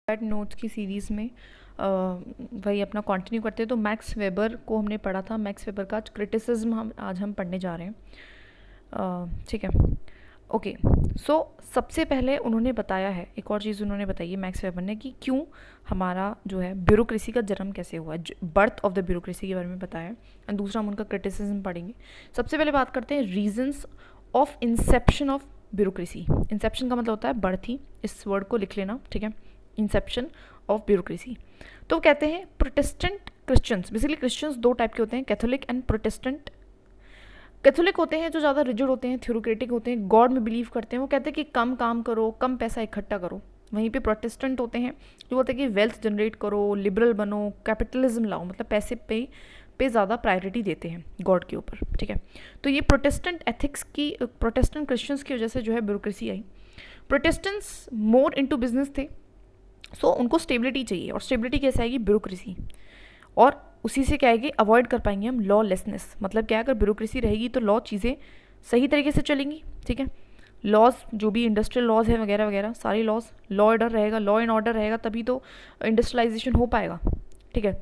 Notes की series में वही अपना कंटिन्यू करते हैं। तो मैक्स वेबर को हमने पढ़ा था। मैक्स वेबर का क्रिटिसिज्म आज हम पढ़ने जा रहे हैं। ठीक है, ओके। सो सबसे पहले उन्होंने बताया है, एक और चीज़ उन्होंने बताई है मैक्स वेबर ने, कि क्यों हमारा जो है ब्यूरोक्रेसी का जन्म कैसे हुआ, बर्थ ऑफ द ब्यूरोक्रेसी के बारे में बताया है। एंड दूसरा हम उनका क्रिटिसिज्म पढ़ेंगे। सबसे पहले बात करते हैं reasons of Inception of bureaucracy. Inception का मतलब होता है बर्थ ही, इस वर्ड को लिख लेना, ठीक है। Inception of bureaucracy. तो कहते हैं प्रोटेस्टेंट क्रिश्चियंस, बेसिकली क्रिश्चियंस दो टाइप के होते हैं, कैथोलिक एंड प्रोटेस्टेंट। कैथोलिक होते हैं जो ज़्यादा रिजिड होते हैं, थ्योरोक्रेटिक होते हैं, गॉड में बिलीव करते हैं, वो कहते हैं कि कम काम करो, कम पैसा इकट्ठा करो। वहीं पे प्रोटेस्टेंट होते हैं जो बोलते हैं कि वेल्थ जनरेट करो, लिबरल बनो, कैपिटलिज्म लाओ, मतलब पैसे पे ज़्यादा प्रायोरिटी देते हैं गॉड के ऊपर, ठीक है। तो ये प्रोटेस्टेंट एथिक्स की, प्रोटेस्टेंट क्रिश्चियंस की वजह से जो है ब्यूरोक्रेसी आई। प्रोटेस्टेंट्स मोर इनटू बिजनेस थे, सो उनको स्टेबिलिटी चाहिए, और स्टेबिलिटी कैसे आएगी? ब्यूरोक्रेसी। और उसी से क्या आएगी? अवॉइड कर पाएंगे हम लॉलेसनेस। मतलब क्या है, अगर ब्यूरोक्रेसी रहेगी तो लॉ चीज़ें सही तरीके से चलेंगी, ठीक है। लॉज जो भी इंडस्ट्रियल लॉज है वगैरह वगैरह, सारे लॉज, लॉ ऑर्डर रहेगा, लॉ एंड ऑर्डर रहेगा, तभी तो इंडस्ट्रियलाइजेशन हो पाएगा, ठीक है।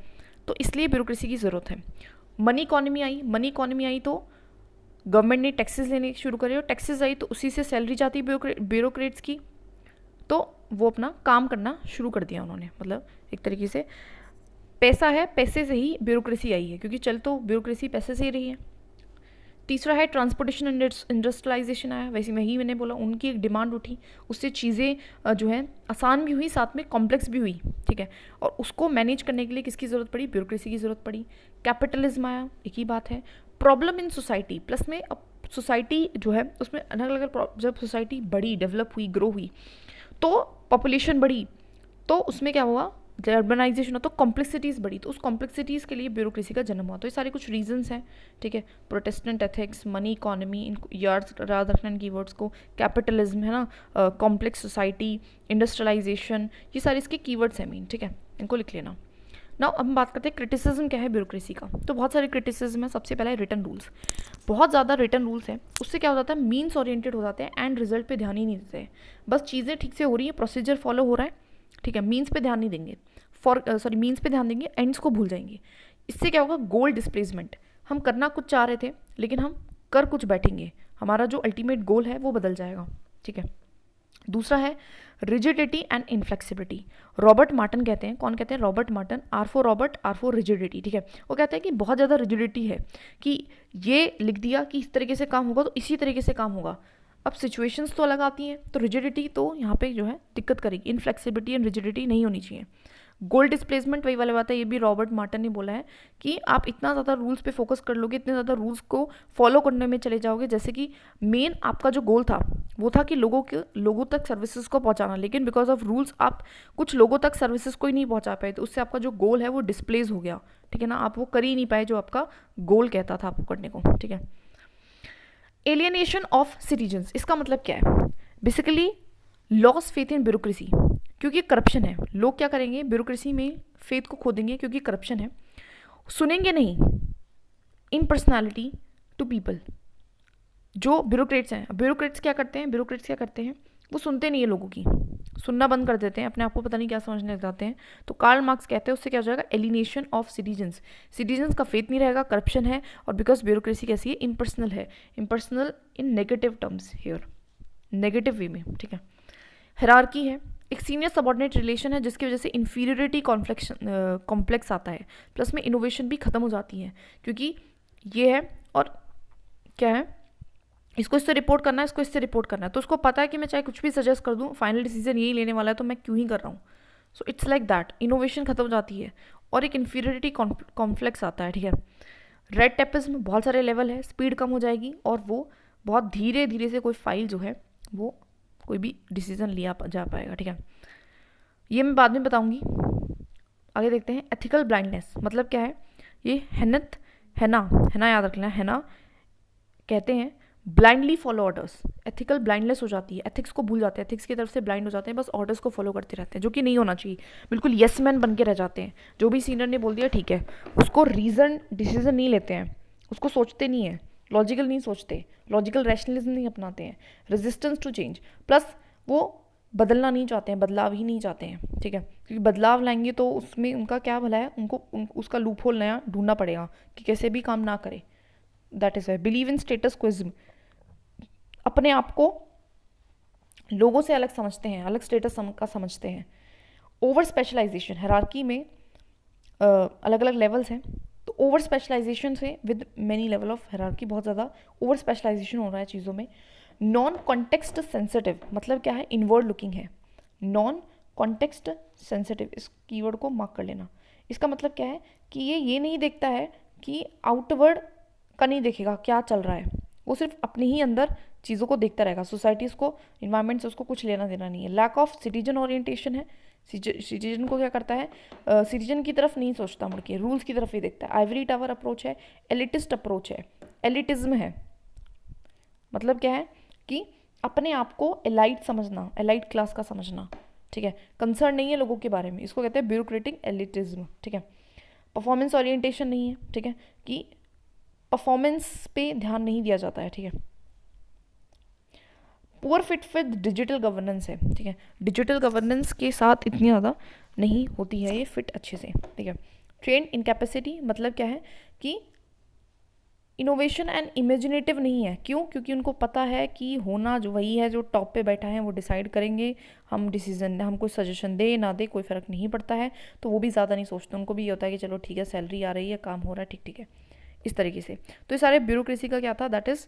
तो इसलिए ब्यूरोक्रेसी की ज़रूरत है। मनी इकॉनमी आई, मनी इकॉनमी आई तो गवर्नमेंट ने टैक्सेस लेने शुरू करे, और टैक्सेस आई तो उसी से सैलरी जाती है ब्यूरोक्रेट्स की, तो वो अपना काम करना शुरू कर दिया उन्होंने। मतलब एक तरीके से पैसा है, पैसे से ही ब्यूरोक्रेसी आई है, क्योंकि चल तो ब्यूरोक्रेसी पैसे से ही रही है। तीसरा है ट्रांसपोर्टेशन इंडस्ट्रियलाइजेशन आया, वैसे में ही मैंने बोला उनकी एक डिमांड उठी, उससे चीज़ें जो है आसान भी हुई, साथ में कॉम्प्लेक्स भी हुई, ठीक है। और उसको मैनेज करने के लिए किसकी ज़रूरत पड़ी? ब्यूरोक्रेसी की ज़रूरत पड़ी। कैपिटलिज्म आया, एक ही बात है। प्रॉब्लम इन सोसाइटी, प्लस में अब सोसाइटी जो है उसमें अलग अलग, जब सोसाइटी बड़ी, डेवलप हुई, ग्रो हुई, तो पॉपुलेशन बढ़ी, तो उसमें क्या हुआ? अर्बनाइजेशन हो तो कॉम्प्लेक्सिटीज़ बढ़ी, तो उस कॉम्प्लेक्सिटीज़ के लिए ब्यूरोक्रेसी का जन्म हुआ। तो ये सारे कुछ रीजंस हैं, ठीक है। प्रोटेस्टेंट एथिक्स, मनी इकोनॉमी, इन याद रखना इन कीवर्ड्स को, कैपिटलिज्म है ना, कॉम्प्लेक्स सोसाइटी, इंडस्ट्रियलाइजेशन, ये सारे इसके कीवर्ड्स हैं मेन, ठीक है। इनको लिख लेना। नाउ अब हम बात करते हैं क्रिटिसिज्म क्या है ब्यूरोक्रेसी का। तो बहुत सारे क्रिटिसिज्म है। सबसे पहला है रिटन रूल्स। बहुत ज़्यादा रिटन रूल्स हैं, उससे क्या हो जाता है? मीन्स ओरिएंटेड हो जाते हैं, एंड रिजल्ट पे ध्यान ही नहीं देते हैं। बस चीज़ें ठीक से हो रही है, प्रोसीजर फॉलो हो रहा है, ठीक है, मीन्स पे ध्यान नहीं देंगे, मीन्स पे ध्यान देंगे, एंड्स को भूल जाएंगे। इससे क्या होगा? गोल डिस्प्लेसमेंट। हम करना कुछ चाह रहे थे, लेकिन हम कर कुछ बैठेंगे, हमारा जो अल्टीमेट गोल है वो बदल जाएगा, ठीक है। दूसरा है rigidity and inflexibility. Robert Merton कहते हैं, कौन कहते हैं? Robert Merton. R for Robert, R for rigidity, ठीक है। वो कहते हैं कि बहुत ज़्यादा रिजिडिटी है, कि ये लिख दिया कि इस तरीके से काम होगा तो इसी तरीके से काम होगा। अब सिचुएशंस तो अलग आती हैं, तो रिजिडिटी तो यहाँ पे जो है दिक्कत करेगी। इनफ्लेक्सिबिलिटी एंड रिजिडिटी नहीं होनी चाहिए। गोल डिस्प्लेसमेंट, वही वाली बात है, ये भी रॉबर्ट मार्टन ने बोला है कि आप इतना ज़्यादा रूल्स पे फोकस कर लोगे, इतने ज़्यादा रूल्स को फॉलो करने में चले जाओगे, जैसे कि मेन आपका जो गोल था वो था कि लोगों तक सर्विसेज को पहुंचाना, लेकिन बिकॉज ऑफ रूल्स आप कुछ लोगों तक सर्विसेज को ही नहीं पहुंचा पाए, तो उससे आपका जो गोल है वो डिस्प्लेस हो गया, ठीक है ना। आप वो कर ही नहीं पाए जो आपका गोल कहता था आपको करने को, ठीक है। एलियनेशन ऑफ सिटीजन्स, इसका मतलब क्या है? Basically loss faith in bureaucracy, क्योंकि करप्शन है। लोग क्या करेंगे? ब्यूरोक्रेसी में फेथ को खो देंगे, क्योंकि करप्शन है। सुनेंगे नहीं इन पर्सनैलिटी टू पीपल। जो ब्यूरोक्रेट्स हैं, ब्यूरोक्रेट्स क्या करते हैं? वो सुनते नहीं है लोगों की, सुनना बंद कर देते हैं, अपने आप को पता नहीं क्या समझने लग जाते हैं। तो कार्ल मार्क्स कहते हैं उससे क्या हो जाएगा? एलिनेशन ऑफ सिटीजन्स का फेथ नहीं रहेगा, करप्शन है, और बिकॉज ब्यूरोक्रेसी कैसी है? इम्पर्सनल है। Impersonal in negative terms here, negative way में, ठीक है। हायरार्की है, एक सीनियर सबऑर्डिनेट रिलेशन है, जिसकी वजह से इन्फीरियरिटी कॉम्प्लेक्स आता है, प्लस में इनोवेशन भी खत्म हो जाती है, क्योंकि ये है, और क्या है, इसको इससे रिपोर्ट करना है, इसको इससे रिपोर्ट करना है, तो उसको पता है कि मैं चाहे कुछ भी सजेस्ट कर दूं, फाइनल डिसीजन यही लेने वाला है, तो मैं क्यों ही कर रहा हूँ। So it's like that, innovation खत्म हो जाती है, और एक इन्फीरियरिटी कॉम्प्लेक्स आता है, ठीक है। रेड टेपिज्म, बहुत सारे लेवल है, स्पीड कम हो जाएगी, और वो बहुत धीरे धीरे से कोई फाइल जो है वो कोई भी डिसीजन लिया जा पाएगा, ठीक है। ये मैं बाद में बताऊंगी। आगे देखते हैं एथिकल ब्लाइंडनेस, मतलब क्या है? ये हैना याद रखना, हैना कहते हैं blindly follow orders. Ethical blindness हो जाती है, एथिक्स को भूल जाते हैं, एथिक्स की तरफ से ब्लाइंड हो जाते हैं, बस ऑर्डर्स को फॉलो करते रहते हैं, जो कि नहीं होना चाहिए। बिल्कुल यस मैन बन के रह जाते हैं, जो भी सीनियर ने बोल दिया ठीक है, उसको डिसीजन नहीं लेते हैं, उसको सोचते नहीं है, लॉजिकल नहीं सोचते, लॉजिकल रैशनलिज्म नहीं अपनाते हैं, रेजिस्टेंस टू चेंज, प्लस वो बदलना नहीं चाहते हैं, बदलाव ही नहीं चाहते हैं, ठीक है, क्योंकि बदलाव लाएंगे तो उसमें उनका क्या भला है, उसका लूप होल नया ढूंढना पड़ेगा कि कैसे भी काम ना करे। That is why believe in status quoism, अपने आप को लोगों से अलग समझते हैं, अलग स्टेटस का समझते हैं। ओवर स्पेशलाइजेशन, हायरार्की में अलग अलग लेवल्स हैं, तो ओवर स्पेशलाइजेशन से with many level of hierarchy, बहुत ज़्यादा ओवर स्पेशलाइजेशन हो रहा है चीज़ों में। नॉन कॉन्टेक्स्ट सेंसिटिव, मतलब क्या है, इनवर्ड लुकिंग है। नॉन कॉन्टेक्स्ट सेंसिटिव, इस कीवर्ड को मार्क कर लेना। इसका मतलब क्या है कि ये नहीं देखता है कि आउटवर्ड का नहीं देखेगा क्या चल रहा है, वो सिर्फ अपने ही अंदर चीज़ों को देखता रहेगा। सोसाइटीज़ को, इन्वायरमेंट से उसको कुछ लेना देना नहीं है। लैक ऑफ सिटीजन ओरिएंटेशन है, सिटीजन को क्या करता है, सिटीजन की तरफ नहीं सोचता मुड़ के, रूल्स की तरफ ही देखता है। आइवरी टावर अप्रोच है, एलिटिस्ट अप्रोच है, एलिटिज्म है, मतलब क्या है कि अपने आप को एलाइट समझना, एलाइट क्लास का समझना, ठीक है, कंसर्न नहीं है लोगों के बारे में, इसको कहते हैं ब्यूरोक्रेटिक एलिटिज्म, ठीक है। परफॉर्मेंस ओरिएंटेशन नहीं है, ठीक है, कि परफॉर्मेंस पे ध्यान नहीं दिया जाता है, ठीक है। Poor fit with digital governance है, ठीक है, डिजिटल गवर्नेंस के साथ इतनी ज़्यादा नहीं होती है ये फिट अच्छे से, ठीक है। ट्रेंड इनकैपेसिटी, मतलब क्या है कि इनोवेशन एंड इमेजिनेटिव नहीं है। क्यों? क्योंकि उनको पता है कि होना जो वही है, जो टॉप पे बैठा है वो डिसाइड करेंगे, हम डिसीजन, हम कोई सजेशन दे ना दे कोई फ़र्क नहीं पड़ता है, तो वो भी ज़्यादा नहीं सोचते, उनको भी ये होता है कि चलो ठीक है, सैलरी आ रही है, काम हो रहा है, ठीक ठीक है, इस तरीके से। तो ये सारे ब्यूरोक्रेसी का क्या था, दैट इज़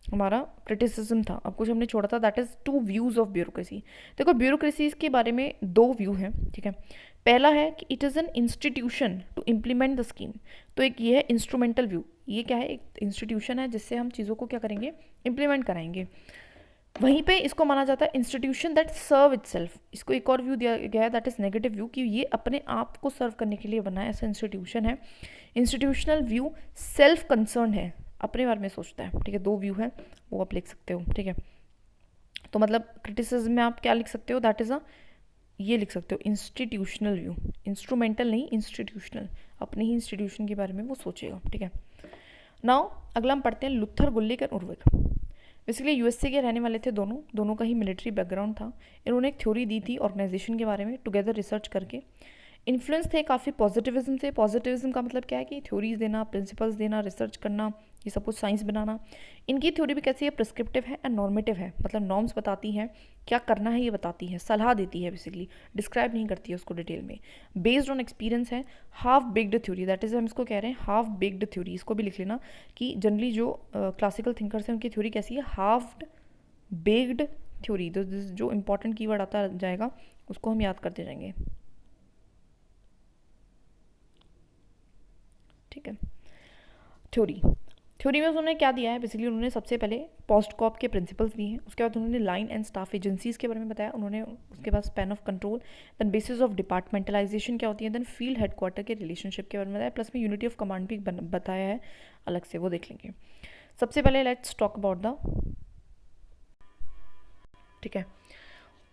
हमारा क्रिटिसिज्म था। अब कुछ हमने छोड़ा था, that is 2 views of bureaucracy. देखो ब्यूरोक्रेसी के बारे में 2 व्यू हैं, ठीक है। पहला है कि it is an institution to implement the scheme, तो एक ये है इंस्ट्रूमेंटल व्यू, ये क्या है, एक इंस्टीट्यूशन है जिससे हम चीज़ों को क्या करेंगे, इम्प्लीमेंट कराएंगे। वहीं पे इसको माना जाता है इंस्टीट्यूशन दैट सर्व इटसेल्फ। इसको एक और व्यू दिया गया है, दैट इज नेगेटिव व्यू, कि ये अपने आप को सर्व करने के लिए बना है, ऐसा इंस्टीट्यूशन है। इंस्टीट्यूशनल व्यू सेल्फ कंसर्न है, अपने बारे में सोचता है, ठीक है। 2 व्यू है, वो आप लिख सकते हो, ठीक है। तो मतलब क्रिटिसिज्म में आप क्या लिख सकते हो, दैट इज़ ये लिख सकते हो इंस्टीट्यूशनल व्यू, इंस्ट्रूमेंटल नहीं, इंस्टीट्यूशनल, अपने ही इंस्टीट्यूशन के बारे में वो सोचेगा, ठीक है। नाउ अगला हम पढ़ते हैं लुथर गुल्लिक एंड उर्विक। बेसिकली यूएसए के रहने वाले थे दोनों का ही मिलिट्री बैकग्राउंड था। इन्होंने एक थ्योरी दी थी ऑर्गेनाइजेशन के बारे में, टुगेदर रिसर्च करके। इन्फ्लुएंस थे काफ़ी पॉजिटिविज्म से। पॉजिटिविज्म का मतलब क्या है कि थ्योरीज देना, प्रिंसिपल्स देना, रिसर्च करना, ये सब कुछ साइंस बनाना। इनकी थ्योरी भी कैसी है, प्रिस्क्रिप्टिव है एंड नॉर्मेटिव है, मतलब नॉर्म्स बताती हैं, क्या करना है ये बताती है, सलाह देती है, बेसिकली डिस्क्राइब नहीं करती है उसको डिटेल में। बेस्ड ऑन एक्सपीरियंस है। Half baked theory, that is हम इसको कह रहे हैं हाफ बेक्ड थ्योरी, इसको भी लिख लेना कि जनरली जो क्लासिकल थिंकर्स हैं उनकी थ्योरी कैसी है, हाफ बेक्ड थ्योरी। तो जो इंपॉर्टेंट कीवर्ड आता जाएगा उसको हम याद करते जाएंगे, ठीक है। थ्योरी में उन्होंने क्या दिया है, बेसिकली उन्होंने सबसे पहले पोस्टकॉप के प्रिंसिपल्स दिए हैं, उसके बाद उन्होंने लाइन एंड स्टाफ एजेंसीज के बारे में बताया, उन्होंने उसके बाद span of control, then basis of departmentalisation क्या होती है, देन फील्ड हेडक्वार्टर के रिलेशनशिप के बारे में बताया, प्लस में यूनिटी ऑफ कमांड भी बताया है अलग से, वो देख लेंगे। सबसे पहले लेट्स टॉक अबाउट द, ठीक है।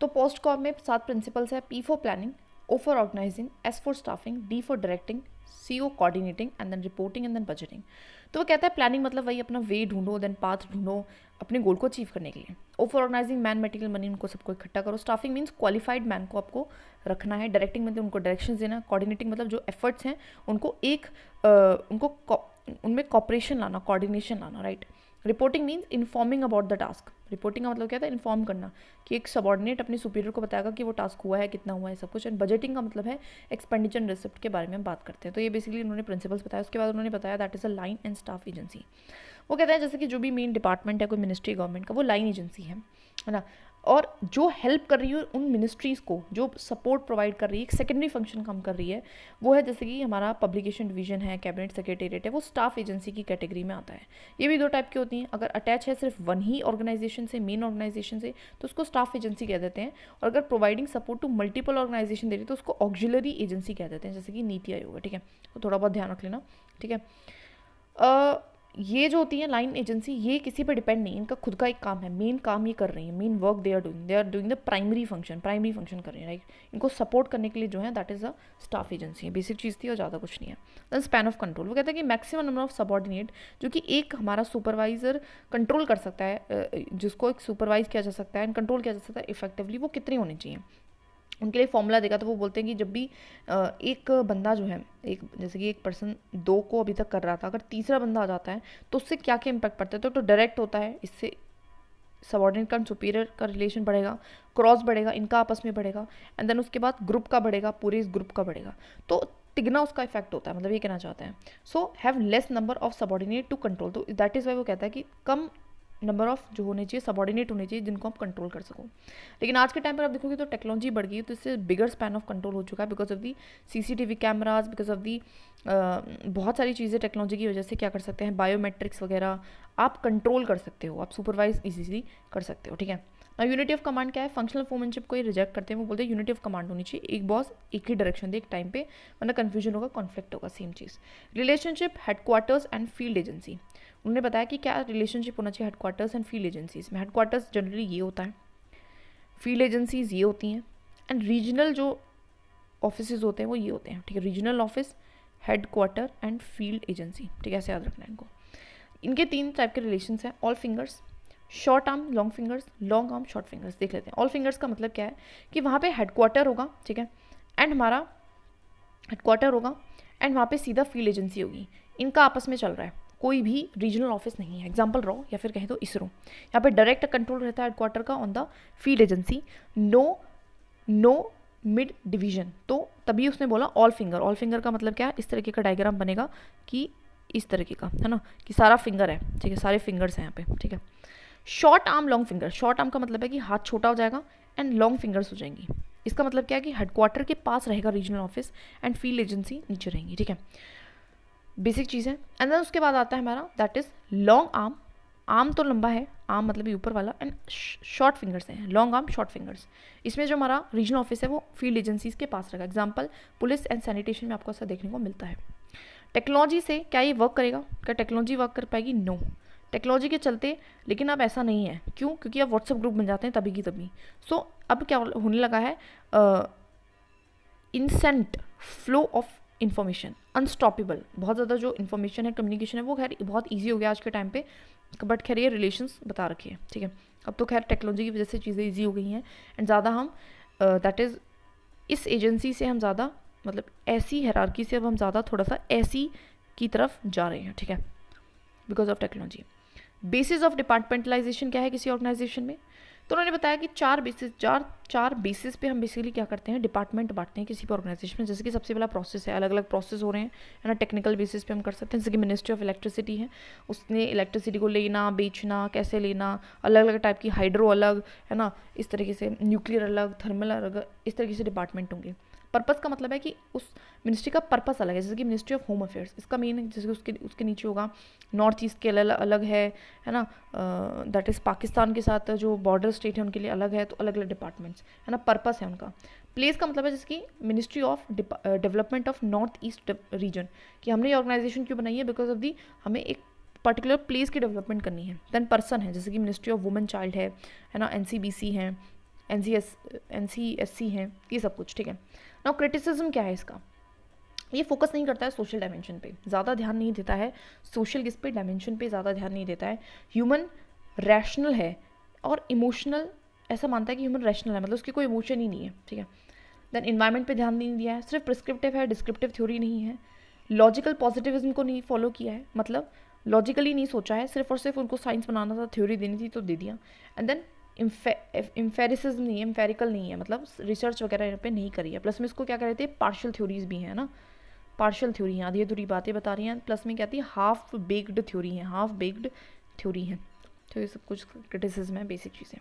तो पोस्टकॉप में 7 प्रिंसिपल्स है। P for planning, O for organising, S for staffing, D for directing, CO coordinating and then reporting and then budgeting. तो वो कहता है प्लानिंग मतलब वही अपना वे ढूंढो, देन पाथ ढूंढो अपने गोल को अचीव करने के लिए। O for organising, man material money, उनको सबको इकट्ठा करो। स्टाफिंग मीन्स क्वालिफाइड मैन को आपको रखना है। डायरेक्टिंग मतलब उनको डायरेक्शन देना। कोऑर्डिनेटिंग मतलब जो एफर्ट्स हैं उनको उनमें कॉपरेशन लाना, कोऑर्डिनेशन लाना, right. Reporting means informing about the task. Reporting का मतलब क्या था, इन्फॉर्म करना, कि एक सबॉर्डिनेट अपने सुपीरियर को बताएगा कि वो टास्क हुआ है, कितना हुआ है, सब कुछ। एंड बजटिंग का मतलब है एक्सपेंडिचर एंड रिसिप्ट के बारे में हम बात करते हैं। तो ये बेसिकली उन्होंने प्रिंसिपल्स बताया। उसके बाद उन्होंने बताया that is a line and staff agency. वो कहते हैं जैसे कि जो भी मेन डिपार्टमेंट है कोई मिनिस्ट्री गवर्नमेंट का, वो लाइन एजेंसी है ना, और जो हेल्प कर रही है उन मिनिस्ट्रीज़ को, जो सपोर्ट प्रोवाइड कर रही है, एक सेकेंडरी फंक्शन काम कर रही है, वो है जैसे कि हमारा पब्लिकेशन डिवीजन है, कैबिनेट सेक्रेटेरिएट है, वो स्टाफ एजेंसी की कैटेगरी में आता है। ये भी 2 टाइप की होती हैं। अगर अटैच है सिर्फ वन ही ऑर्गेनाइजेशन से, मेन ऑर्गेनाइजेशन से, तो उसको स्टाफ एजेंसी कह देते हैं। और अगर providing support to multiple organisation दे रही है तो उसको ऑक्सिलरी एजेंसी कह देते हैं, जैसे कि नीति आयोग है, ठीक है। तो थोड़ा बहुत ध्यान रख लेना, ठीक है। ये जो होती है लाइन एजेंसी, ये किसी पर डिपेंड नहीं, इनका खुद का एक काम है, मेन काम ये कर रही है, main work they are doing the primary function कर रही है, राइट। इनको सपोर्ट करने के लिए जो है that is a staff agency है, बेसिक चीज़ थी और ज़्यादा कुछ नहीं है। देन स्पैन ऑफ कंट्रोल, वो कहता है कि मैक्सिमम नंबर ऑफ सबॉर्डिनेट, जो कि एक हमारा सुपरवाइजर कंट्रोल कर सकता है, जिसको एक सुपरवाइज किया जा सकता है एंड कंट्रोल किया जा सकता है इफेक्टिवली, वो कितने होने चाहिए। उनके लिए फॉर्मूला देगा, तो वो बोलते हैं कि जब भी एक बंदा जो है, एक जैसे कि एक पर्सन 2 को अभी तक कर रहा था, अगर तीसरा बंदा आ जाता है तो उससे क्या क्या इम्पैक्ट पड़ता है, तो डायरेक्ट होता है, इससे सबॉर्डिनेट का सुपीरियर का रिलेशन बढ़ेगा, क्रॉस बढ़ेगा, इनका आपस में बढ़ेगा, एंड देन उसके बाद ग्रुप का बढ़ेगा, पूरे इस ग्रुप का बढ़ेगा, तो तिगना उसका इफेक्ट होता है, मतलब ये कहना चाहते हैं। So have less number of subordinate to control, तो दैट इज़ वाई वो कहता है कि कम नंबर ऑफ जो होने चाहिए सबॉर्डिनेट होने चाहिए जिनको आप कंट्रोल कर सको। लेकिन आज के टाइम पर आप देखोगे तो टेक्नोलॉजी बढ़ गई है, तो इससे बिगर स्पैन ऑफ कंट्रोल हो चुका है, because of the CCTV cameras, because of the बहुत सारी चीज़ें टेक्नोलॉजी की वजह से क्या कर सकते हैं, बायोमेट्रिक्स वगैरह आप कंट्रोल कर सकते हो, आप सुपरवाइज इजीली कर सकते हो, ठीक है। यूनिटी ऑफ कमांड क्या है, फंक्शनल फोमैनशिप को ये रिजेक्ट करते हैं, वो बोलते हैं यूनिटी ऑफ कमांड होनी चाहिए, एक बॉस एक ही डायरेक्शन दे एक टाइम पे, वरना कन्फ्यूजन होगा, कॉन्फ्लिक्ट होगा, same cheese. Relationship headquarters and field agency, उन्होंने बताया कि क्या रिलेशनशिप होना चाहिए हेडक्वार्टर्स एंड फील्ड एजेंसीज में। हेडक्वार्टर्स जनरली ये होता है, फील्ड एजेंसीज ये होती हैं, एंड रीजनल जो ऑफिस होते हैं वो ये होते हैं, ठीक है। Regional office, headquarter and field agency, ठीक है, ऐसे याद रखना है इनको। इनके 3 टाइप के रिलेशंस हैं, all fingers, short arm, long fingers, long arm, short fingers. देख लेते हैं। ऑल फिंगर्स का मतलब क्या है कि वहाँ पे हेडक्वार्टर होगा, ठीक है, एंड हमारा हेडक्वार्टर होगा एंड वहाँ पे सीधा फील्ड एजेंसी होगी, इनका आपस में चल रहा है, कोई भी रीजनल ऑफिस नहीं है। एग्जाम्पल रॉ या फिर कहें तो इसरो, यहाँ पे डायरेक्ट कंट्रोल रहता है हेडक्वार्टर का on the field agency, no mid division, तो तभी उसने बोला ऑल फिंगर। ऑल फिंगर का मतलब क्या है, इस तरीके का डायग्राम बनेगा कि इस तरीके का, है ना, कि सारा फिंगर है, ठीक है, सारे फिंगर्स हैं यहाँ पे, ठीक है। Short arm, long finger, short arm का मतलब है कि हाथ छोटा हो जाएगा एंड लॉन्ग फिंगर्स हो जाएंगी। इसका मतलब क्या है कि हेडक्वार्टर के पास रहेगा regional office and field agency नीचे रहेंगी, ठीक है, बेसिक चीज़ है। एंड देन उसके बाद आता है हमारा that is long arm, arm तो लंबा है, आर्म मतलब ये ऊपर वाला, एंड शॉर्ट फिंगर्स हैं, लॉन्ग आर्म शॉर्ट फिंगर्स। इसमें जो हमारा रीजनल ऑफिस है वो फील्ड एजेंसीज के पास रहेगा। एग्जाम्पल पुलिस एंड सैनिटेशन में आपको ऐसा देखने को मिलता है। टेक्नोलॉजी से क्या ये वर्क करेगा, क्या टेक्नोलॉजी वर्क कर पाएगी, नो, टेक्नोलॉजी के चलते, लेकिन अब ऐसा नहीं है, क्यों, क्योंकि अब व्हाट्सएप ग्रुप बन जाते हैं तभी की तभी। सो अब क्या होने लगा है, इंसेंट फ्लो ऑफ इन्फॉर्मेशन, अनस्टॉपेबल, बहुत ज़्यादा जो इन्फॉर्मेशन है, कम्युनिकेशन है, वो खैर बहुत ईजी हो गया आज के टाइम पे, बट खैर ये रिलेशंस बता रखे हैं, ठीक है। अब तो खैर टेक्नोलॉजी की वजह से चीज़ें ईजी हो गई हैं एंड ज़्यादा हम दैट इज़ इस एजेंसी से हम ज़्यादा, मतलब ऐसी हायरार्की से अब हम ज़्यादा थोड़ा सा ऐसी की तरफ जा रहे हैं, ठीक है, because of technology. Basis of departmentalisation क्या है किसी ऑर्गेनाइजेशन में, तो उन्होंने बताया कि चार बेसिस पे हम बेसिकली क्या करते हैं, डिपार्टमेंट बांटते हैं किसी भी ऑर्गेनाइजेशन में। जैसे कि सबसे पहला प्रोसेस है, अलग अलग प्रोसेस हो रहे हैं, है ना, टेक्निकल बेसिस पे हम कर सकते हैं। जैसे कि मिनिस्ट्री ऑफ इलेक्ट्रिसिटी है, उसने इलेक्ट्रिसिटी को लेना, बेचना, कैसे लेना, अलग अलग टाइप की, हाइड्रो अलग, है ना, इस तरीके से न्यूक्लियर अलग, थर्मल अलग, इस तरीके से डिपार्टमेंट होंगे। पर्पस का मतलब है कि उस मिनिस्ट्री का पर्पस अलग है। जैसे कि मिनिस्ट्री ऑफ होम अफेयर्स, इसका मेन, जैसे उसके नीचे होगा नॉर्थ ईस्ट के अलग है ना, दैट इज़ पाकिस्तान के साथ जो बॉर्डर स्टेट है उनके लिए अलग है, तो अलग अलग डिपार्टमेंट्स, है ना, पर्पस है उनका। प्लेस का मतलब है जैसे कि ministry of development of north east region, कि हमने ये ऑर्गेनाइजेशन क्यों बनाई है, बिकॉज ऑफ दी हमें एक पर्टिकुलर प्लेस की डेवलपमेंट करनी है। देन पर्सन है, जैसे कि मिनिस्ट्री ऑफ वुमेन चाइल्ड है ना, NCBC है, NCSC है, ये सब कुछ, ठीक है। नाउ क्रिटिसिज्म क्या है इसका, ये फोकस नहीं करता है सोशल डायमेंशन पे, ज़्यादा ध्यान नहीं देता है सोशल किस पे, डायमेंशन पे ज़्यादा ध्यान नहीं देता है। ह्यूमन रैशनल है और इमोशनल, ऐसा मानता है कि ह्यूमन रैशनल है, मतलब उसकी कोई इमोशन ही नहीं है, ठीक है। देन इन्वायरमेंट पे ध्यान नहीं दिया है, सिर्फ प्रिस्क्रिप्टिव है, डिस्क्रिप्टिव थ्योरी नहीं है। लॉजिकल पॉजिटिविज्म को नहीं फॉलो किया है, मतलब लॉजिकली नहीं सोचा है, सिर्फ और सिर्फ उनको साइंस बनाना था, थ्योरी देनी थी तो दे दिया। एंड देन इम्फेरिसिज्म नहीं है, एम्फेरिकल नहीं है, मतलब रिसर्च वगैरह यहाँ पे नहीं करी है। प्लस में इसको क्या कहते हैं, पार्शियल थ्योरीज भी हैं ना, पार्शियल थ्योरी हैं, आधी अधूरी बातें बता रही हैं। प्लस में कहती है हाफ बेक्ड थ्योरी है, हाफ बेक्ड थ्योरी है। तो ये सब कुछ क्रिटिसिज्म है, बेसिक चीज़ें।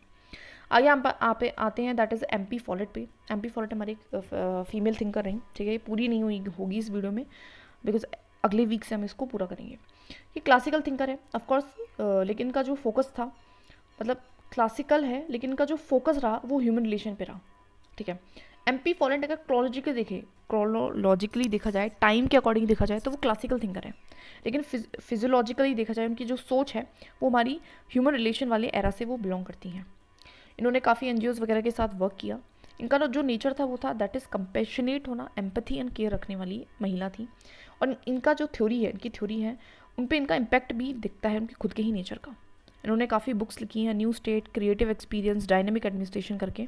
आगे हम आते हैं दैट इज़ MP फॉलेट पे। MP फॉलेट हमारी फीमेल थिंकर रही, ठीक है, ये पूरी नहीं हुई होगी इस वीडियो में, बिकॉज अगले वीक से हम इसको पूरा करेंगे। ये क्लासिकल थिंकर है ऑफकोर्स, लेकिन इनका जो फोकस था, मतलब क्लासिकल है लेकिन इनका जो फोकस रहा वो ह्यूमन रिलेशन पे रहा, ठीक है। MP फॉरेंट अगर क्रोनोलॉजिकली देखा जाए, टाइम के अकॉर्डिंग देखा जाए तो वो क्लासिकल थिंकर है, लेकिन फिजियोलॉजिकली देखा जाए उनकी जो सोच है वो हमारी ह्यूमन रिलेशन वाले एरा से वो बिलोंग करती हैं। इन्होंने काफ़ी NGOs वगैरह के साथ वर्क किया। इनका जो नेचर था वो था दैट इज़ कंपेशनेट होना, एम्पैथी एंड केयर रखने वाली महिला थी। और इनका जो इनकी थ्योरी है उन पर इनका इम्पैक्ट भी दिखता है उनके खुद के ही नेचर का। इन्होंने काफ़ी बुक्स लिखी हैं, new state, creative experience, dynamic administration करके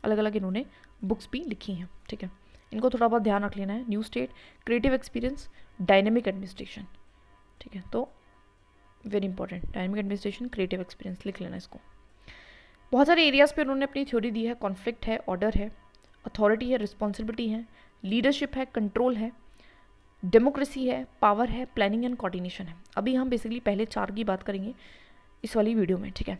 अलग अलग इन्होंने बुक्स भी लिखी हैं। ठीक है, इनको थोड़ा बहुत ध्यान रख लेना है, new state, creative experience, dynamic administration. ठीक है, तो very important, dynamic administration, creative experience लिख लेना इसको। बहुत सारे एरियाज़ पे उन्होंने अपनी थ्योरी दी है। कॉन्फ्लिक्ट है, ऑर्डर है, अथॉरिटी है, रिस्पॉन्सिबिलिटी है, लीडरशिप है, कंट्रोल है, डेमोक्रेसी है, पावर है, प्लानिंग एंड कोऑर्डिनेशन है। अभी हम बेसिकली पहले 4 की बात करेंगे इस वाली वीडियो में। ठीक है,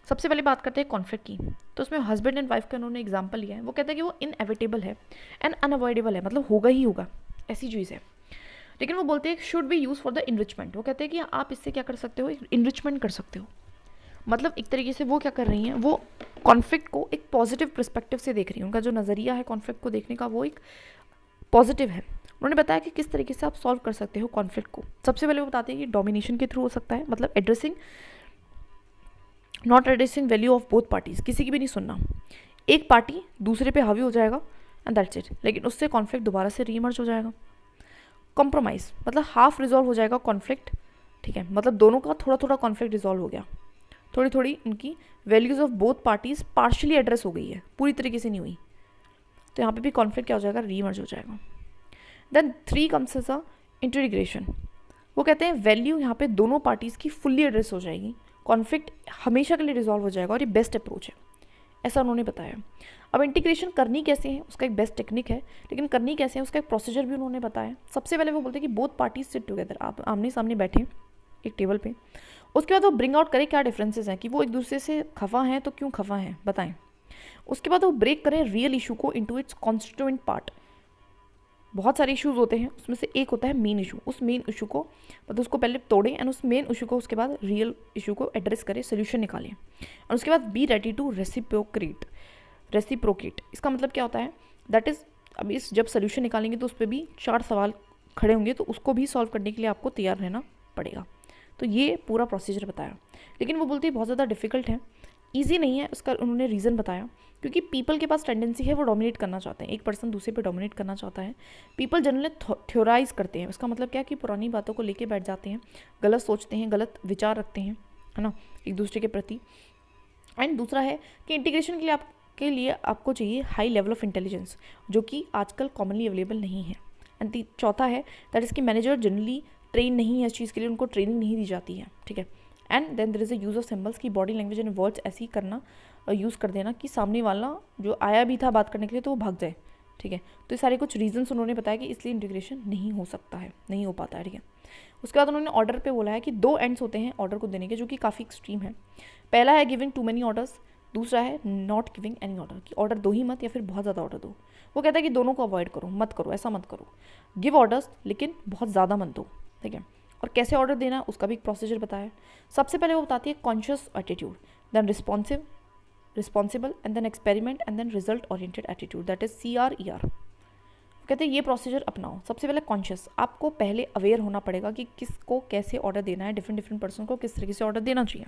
सबसे पहले बात करते हैं कॉन्फ्लिक्ट की। तो उसमें हस्बैंड एंड वाइफ का उन्होंने एग्जाम्पल लिया है। वो कहते हैं कि वो इनएविटेबल है एंड अनअवॉइडेबल है, मतलब होगा ही होगा, ऐसी चीज़ है। लेकिन वो बोलते हैं should be use for the enrichment. वो कहते हैं कि आप इससे क्या कर सकते हो, इनरिचमेंट कर सकते हो। मतलब एक तरीके से वो क्या कर रही हैं, वो कॉन्फ्लिक्ट को एक पॉजिटिव पर्सपेक्टिव से देख रही हैं। उनका जो नज़रिया है कॉन्फ्लिक्ट को देखने का वो एक पॉजिटिव है। उन्होंने बताया कि किस तरीके से आप सॉल्व कर सकते हो कॉन्फ्लिक्ट को। सबसे पहले वो बताते हैं कि डोमिनेशन के थ्रू हो सकता है, मतलब addressing, not addressing value of both parties, किसी की भी नहीं सुनना। एक पार्टी दूसरे पे हावी हो जाएगा एंड दैट्स इट, लेकिन उससे कॉन्फ्लिक्ट दोबारा से रीमर्ज हो जाएगा। कॉम्प्रोमाइज़, मतलब हाफ रिजॉल्व हो जाएगा कॉन्फ्लिक्ट। ठीक है, मतलब दोनों का थोड़ा थोड़ा कॉन्फ्लिक्ट रिजॉल्व हो गया, थोड़ी थोड़ी उनकी values of both parties partially address हो गई है, पूरी तरीके से नहीं हुई। तो यहाँ पे भी कॉन्फ्लिक्ट क्या हो जाएगा, रीमर्ज हो जाएगा। Then 3 comes as a integration. वो कहते हैं वैल्यू यहाँ पे दोनों पार्टीज़ की फुल्ली एड्रेस हो जाएगी, कॉन्फ्लिक्ट हमेशा के लिए रिजॉल्व हो जाएगा और ये बेस्ट अप्रोच है, ऐसा उन्होंने बताया। अब इंटीग्रेशन करनी कैसे है, उसका एक बेस्ट टेक्निक है, लेकिन करनी कैसे है उसका एक प्रोसीजर भी उन्होंने बताया। सबसे पहले वो बोलते हैं कि बोथ पार्टीज सिट टुगेदर, आप आमने सामने बैठे एक टेबल पे। उसके बाद वो ब्रिंग आउट करें क्या डिफरेंसेस हैं, कि वो एक दूसरे से खफा हैं तो क्यों खफा हैं बताएं। उसके बाद वो ब्रेक करें रियल इशू को इनटू इट्स कॉन्स्टिट्यूएंट पार्ट। बहुत सारे इश्यूज होते हैं, उसमें से एक होता है मेन इशू। उस मेन इशू को मतलब उसको पहले तोड़ें एंड उस मेन इशू को उसके बाद रियल इशू को एड्रेस करें, सोल्यूशन निकालें। और उसके बाद बी रेडी टू रेसिप्रोकेट। इसका मतलब क्या होता है, दैट इज़ अब इस जब सोल्यूशन निकालेंगे तो उस पर भी 4 सवाल खड़े होंगे, तो उसको भी सॉल्व करने के लिए आपको तैयार रहना पड़ेगा। तो ये पूरा प्रोसीजर बताया, लेकिन वो बोलते हैं बहुत ज़्यादा डिफिकल्ट है, ईजी नहीं है। उसका उन्होंने रीज़न बताया, क्योंकि पीपल के पास टेंडेंसी है वो डोमिनेट करना चाहते हैं, एक पर्सन दूसरे पे डोमिनेट करना चाहता है। पीपल जनरली थ्योराइज करते हैं, उसका मतलब क्या है कि पुरानी बातों को लेके बैठ जाते हैं, गलत सोचते हैं, गलत विचार रखते हैं, है ना, एक दूसरे के प्रति। एंड दूसरा है कि इंटीग्रेशन के लिए आपको चाहिए हाई लेवल ऑफ इंटेलिजेंस, जो कि आजकल कॉमनली अवेलेबल नहीं है। एंड चौथा है दैट इसकी मैनेजर जनरली ट्रेन नहीं है इस चीज़ के लिए, उनको ट्रेनिंग नहीं दी जाती है। ठीक है, and then there is a use of symbols की बॉडी लैंग्वेज एंड वर्ड्स ऐसी करना, यूज़ कर देना कि सामने वाला जो आया भी था बात करने के लिए तो वो भाग जाए। ठीक है, तो ये सारे कुछ रीजंस उन्होंने बताया कि इसलिए इंटीग्रेशन नहीं हो सकता है, नहीं हो पाता है। ठीक है, उसके बाद उन्होंने ऑर्डर पे बोला है कि 2 एंड्स होते हैं ऑर्डर को देने के, जो कि काफ़ी एक्सट्रीम है। पहला है गिविंग टू मेनी ऑर्डर्स, दूसरा है नॉट गिविंग एनी ऑर्डर, कि ऑर्डर दो ही मत या फिर बहुत ज़्यादा ऑर्डर दो। वो कहता है कि दोनों को अवॉइड करो, मत करो, ऐसा मत करो। गिव ऑर्डर्स लेकिन बहुत ज़्यादा मत दो। ठीक है, और कैसे ऑर्डर देना उसका भी एक प्रोसीजर बताया। सबसे पहले वो बताती है conscious attitude, then responsible and then experiment and then result oriented attitude, that is CRER। कहते हैं ये प्रोसीजर अपनाओ। सबसे पहले कॉन्शियस, आपको पहले अवेयर होना पड़ेगा कि किसको कैसे ऑर्डर देना है, डिफरेंट पर्सन को किस तरीके से ऑर्डर देना चाहिए।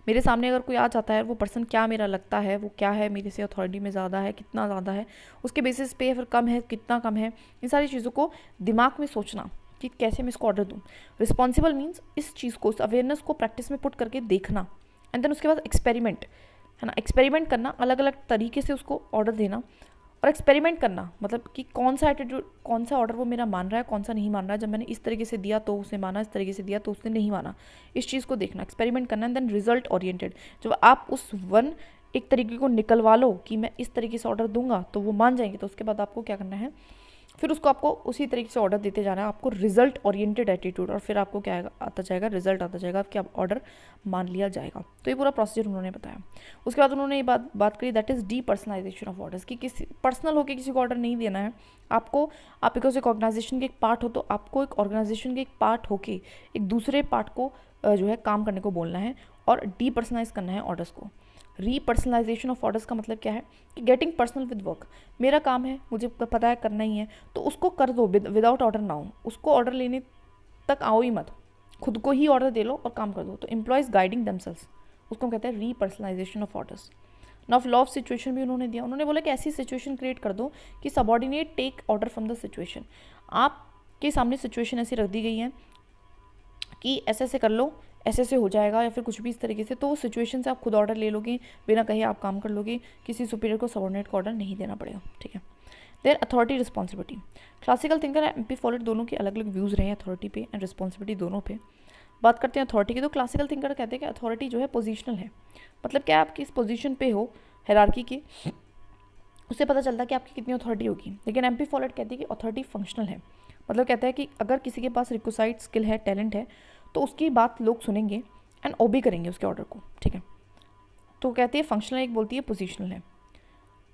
मेरे सामने अगर कोई आ जाता है, वो पर्सन क्या मेरा लगता है, वो क्या है मेरे से अथॉरिटी में ज़्यादा है, कितना ज़्यादा है, उसके बेसिस पे फिर कम है, कितना कम है, इन सारी चीज़ों को दिमाग में सोचना कि कैसे मैं इसको ऑर्डर दूँ। रिस्पॉन्सिबल मीन्स इस चीज़ को, इस अवेयरनेस को प्रैक्टिस में पुट करके देखना। एंड देन उसके बाद एक्सपेरिमेंट, है ना, एक्सपेरिमेंट करना, अलग अलग तरीके से उसको ऑर्डर देना और एक्सपेरिमेंट करना, मतलब कि कौन सा एटीट्यूड, कौन सा ऑर्डर वो मेरा मान रहा है, कौन सा नहीं मान रहा है। जब मैंने इस तरीके से दिया तो उसने माना, इस तरीके से दिया तो उसने नहीं माना, इस चीज़ को देखना, एक्सपेरिमेंट करना। एंड देन रिजल्ट ओरिएंटेड, जब आप उस एक तरीके को निकलवा लो कि मैं इस तरीके से ऑर्डर दूंगा तो वो मान जाएंगे, तो उसके बाद आपको क्या करना है, फिर उसको आपको उसी तरीके से ऑर्डर देते जाना है, आपको रिजल्ट ओरिएंटेड एटीट्यूड, और फिर आपको क्या आता जाएगा, रिजल्ट आता जाएगा, आपके ऑर्डर मान लिया जाएगा। तो ये पूरा प्रोसीजर उन्होंने बताया। उसके बाद उन्होंने ये बात करी that is depersonalisation of orders, कि किसी पर्सनल होकर किसी को ऑर्डर नहीं देना है आपको। आप बिकॉज एक ऑर्गेनाइजेशन के एक पार्ट हो, तो आपको एक ऑर्गेनाइजेशन के एक पार्ट होके एक दूसरे पार्ट को जो है काम करने को बोलना है और डीपर्सनलाइज करना है ऑर्डर्स को। रीपर्सनलाइजेशन ऑफ ऑर्डर्स का मतलब क्या है कि गेटिंग पर्सनल विद वर्क। मेरा काम है, मुझे पता है करना ही है, तो उसको कर दो विदाउट ऑर्डर ना हो, उसको ऑर्डर लेने तक आओ ही मत, खुद को ही ऑर्डर दे लो और काम कर दो। तो एम्प्लॉयज़ गाइडिंग दमसेल्स, उसको कहते हैं repersonalisation of orders. Now law of situation भी उन्होंने दिया, उन्होंने बोला कि ऐसी सिचुएशन क्रिएट कर दो कि subordinate take order from the situation. आपके सामने सिचुएशन ऐसी रख दी गई है कि ऐसे ऐसे कर लो, ऐसे ऐसे हो जाएगा, या फिर कुछ भी इस तरीके से, तो उस सिचुएशन से आप खुद ऑर्डर ले लोगे, बिना कहे आप काम कर लोगे, किसी सुपीरियर को सबॉर्डिनेट को ऑर्डर नहीं देना पड़ेगा, ठीक है। There authority responsibility, classical thinker and amphi followed दोनों के अलग अलग व्यूज़ रहे हैं अथॉरिटी पे एंड रिस्पॉन्सिबिलिटी दोनों पे। बात करते हैं अथॉरिटी की, तो क्लासिकल थिंकर कहते हैं कि अथॉरिटी जो है पोजिशनल है, मतलब क्या आप किस पोजीशन पे हो हायरार्की के, उससे पता चलता है कि आपकी कितनी अथॉरिटी होगी। लेकिन एम्पी फॉलोड कहती है कि अथॉरिटी फंक्शनल है, मतलब कहता है कि अगर किसी के पास रिक्विसाइड स्किल है, टैलेंट है, तो उसकी बात लोग सुनेंगे एंड ओबे करेंगे उसके ऑर्डर को, ठीक है। तो कहती है फंक्शनल, एक बोलती है पोजिशनल है।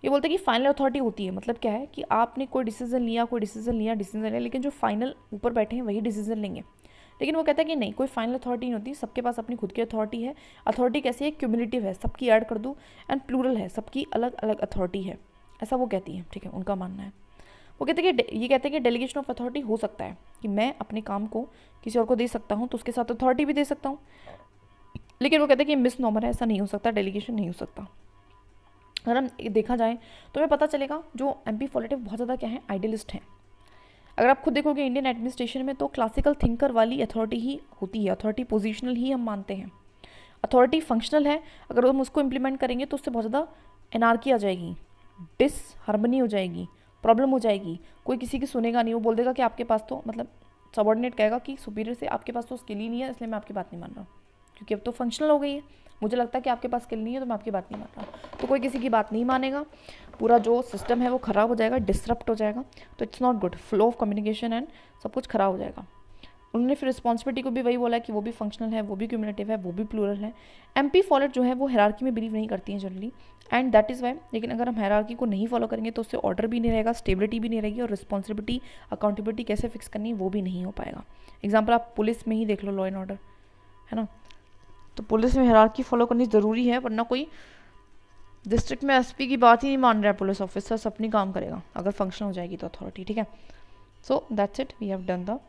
ये बोलते हैं कि फाइनल अथॉरिटी होती है, मतलब क्या है कि आपने कोई डिसीजन लिया, लेकिन जो फाइनल ऊपर बैठे हैं वही डिसीजन लेंगे। लेकिन वो कहता है कि नहीं, कोई फाइनल अथॉरिटी नहीं होती, सबके पास अपनी खुद की अथॉरिटी है। अथॉरिटी कैसी है, क्यूमुलेटिव है, सबकी ऐड कर दूँ, एंड प्लूरल है, सबकी अलग अलग अथॉरिटी है, ऐसा वो कहती है, ठीक है, उनका मानना है। वो कहते हैं कि ये कहते हैं कि डेलीगेशन ऑफ अथॉरिटी हो सकता है कि मैं अपने काम को किसी और को दे सकता हूँ, तो उसके साथ अथॉरिटी भी दे सकता हूँ। लेकिन वो कहते हैं कि मिस नॉर्मल है, ऐसा नहीं हो सकता, डेलीगेशन नहीं हो सकता। अगर हम देखा जाए तो हमें पता चलेगा जो एम्पी फॉलोटिव बहुत ज़्यादा क्या है, आइडियलिस्ट हैं। अगर आप खुद देखोगे इंडियन एडमिनिस्ट्रेशन में, तो क्लासिकल थिंकर वाली अथॉरिटी ही होती है, अथॉरिटी पोजिशनल ही हम मानते हैं। अथॉरिटी फंक्शनल है, अगर हम उसको इम्प्लीमेंट करेंगे तो उससे बहुत ज़्यादा एनार्की आ जाएगी, डिसहार्मनी हो जाएगी, प्रॉब्लम हो जाएगी, कोई किसी की सुनेगा नहीं, वो बोल देगा कि आपके पास तो, मतलब सबॉर्डिनेट कहेगा कि सुपीरियर से आपके पास तो स्किल ही नहीं है, इसलिए मैं आपकी बात नहीं मान रहा हूँ, क्योंकि अब तो फंक्शनल हो गई है, मुझे लगता है कि आपके पास स्किल नहीं है, तो मैं आपकी बात नहीं मान रहा। तो कोई किसी की बात नहीं मानेगा, पूरा जो सिस्टम है वो ख़राब हो जाएगा, डिसरप्ट हो जाएगा, तो it's not good, flow of communication and सब कुछ ख़राब हो जाएगा। उन्होंने फिर रिस्पॉन्सिबिलिटी को भी वही बोला कि वो भी फंक्शनल है, वो भी क्यूमुलेटिव है, वो भी प्लूरल है। एम्पी फॉलोड जो है वो हायरार्की में बिलीव नहीं करती हैं generally, and that is Y. लेकिन अगर हम हायरार्की को नहीं फॉलो करेंगे तो उससे ऑर्डर भी नहीं रहेगा, स्टेबिलिटी भी नहीं रहेगी, और रिस्पॉन्सिबिलिटी अकाउंटेबिलिटी कैसे फिक्स करनी है वो भी नहीं हो पाएगा। एग्जाम्पल आप पुलिस में ही देख लो, लॉ एंड ऑर्डर है ना, तो पुलिस में हायरार्की फॉलो करनी ज़रूरी है, वरना कोई डिस्ट्रिक्ट में एसपी की बात ही नहीं मान रहा है, पुलिस ऑफिसर्स अपनी काम करेगा अगर फंक्शन हो जाएगी तो अथॉरिटी, ठीक है। So that's it, we have done the